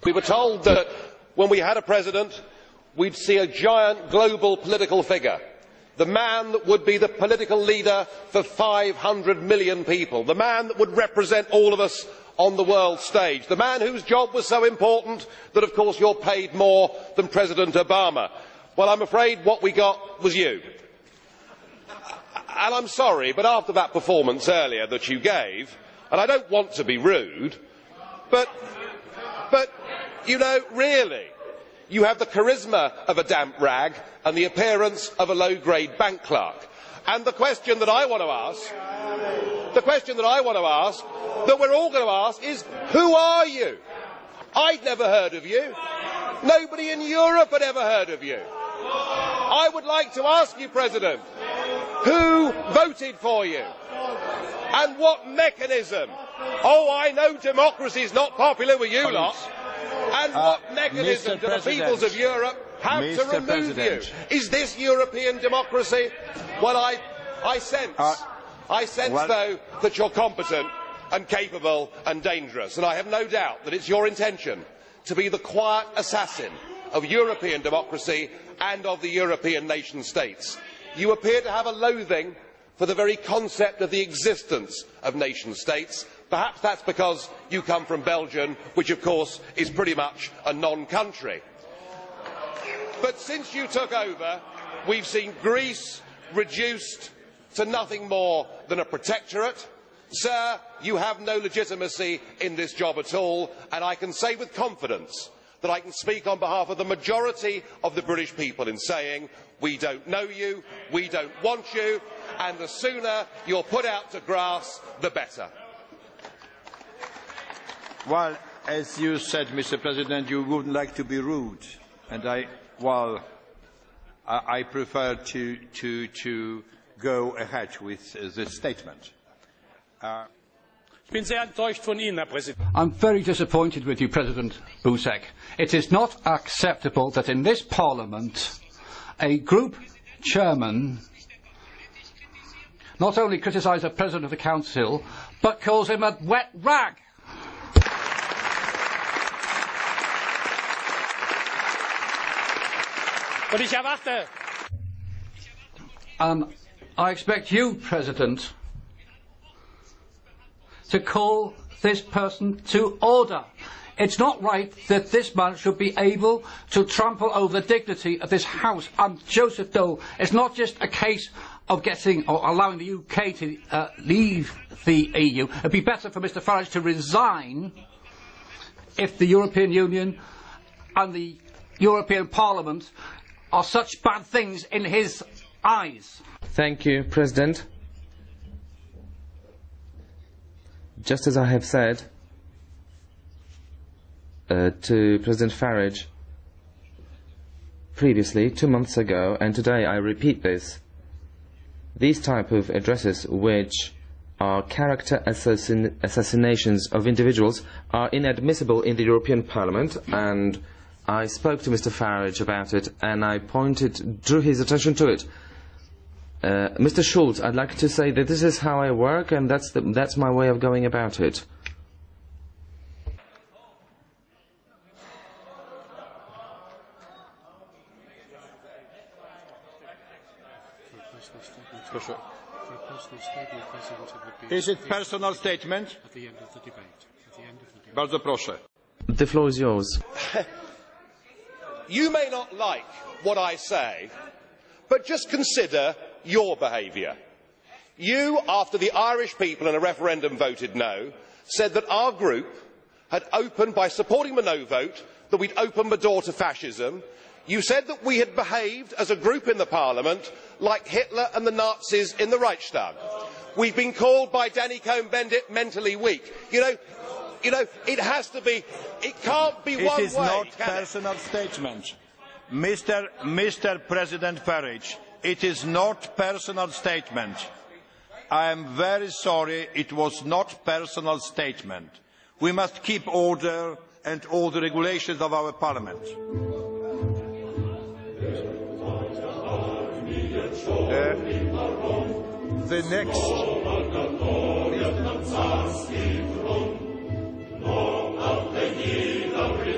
We were told that when we had a president, we'd see a giant global political figure, the man that would be the political leader for 500 million people, the man that would represent all of us on the world stage, the man whose job was so important that, of course, you're paid more than President Obama. Well, I'm afraid what we got was you. And I'm sorry, but after that performance earlier that you gave, and I don't want to be rude, but you know, really, you have the charisma of a damp rag and the appearance of a low-grade bank clerk. And the question that I want to ask, that we're all going to ask is, who are you? I'd never heard of you. Nobody in Europe had ever heard of you. I would like to ask you, President, who voted for you? And what mechanism? Oh, I know democracy is not popular with you lot. And what mechanism do the peoples of Europe have to remove you? Is this European democracy? Well, I sense, though, that you're competent and capable and dangerous, and I have no doubt that it's your intention to be the quiet assassin of European democracy and of the European nation states. You appear to have a loathing for the very concept of the existence of nation states. Perhaps that's because you come from Belgium, which of course is pretty much a non-country. But since you took over, we've seen Greece reduced to nothing more than a protectorate. Sir, you have no legitimacy in this job at all, and I can say with confidence that I can speak on behalf of the majority of the British people in saying we don't know you, we don't want you, and the sooner you're put out to grass, the better. Well, as you said, Mr. President, you wouldn't like to be rude, and I prefer to go ahead with this statement. I'm very disappointed with you, President Buzek. It is not acceptable that in this Parliament a group chairman not only criticises the President of the Council, but calls him a wet rag. I expect you, President, to call this person to order. It's not right that this man should be able to trample over the dignity of this House. And Joseph Dole, it's not just a case of getting or allowing the UK to leave the EU. It'd be better for Mr Farage to resign if the European Union and the European Parliament are such bad things in his eyes. Thank you, President. Just as I have said to President Farage previously, 2 months ago, and today I repeat this, these type of addresses, which are character assassinations of individuals, are inadmissible in the European Parliament, and I spoke to Mr Farage about it, and I drew his attention to it. Mr Schulz, I'd like to say that this is how I work, and that's my way of going about it. Is it personal statement? At the end of the debate. Bardzo proszę. The floor is yours. You may not like what I say, but just consider your behaviour. You, after the Irish people in a referendum voted no, said that our group had opened, by supporting the no vote, that we'd opened the door to fascism. You said that we had behaved as a group in the Parliament like Hitler and the Nazis in the Reichstag. We've been called by Danny Cohn-Bendit mentally weak. You know, it has to be, it can't be one way. It is not personal statement. Mr. President Farage, it is not personal statement. I am very sorry, it was not personal statement. We must keep order and all the regulations of our Parliament. The next...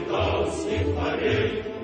Nigel Farage.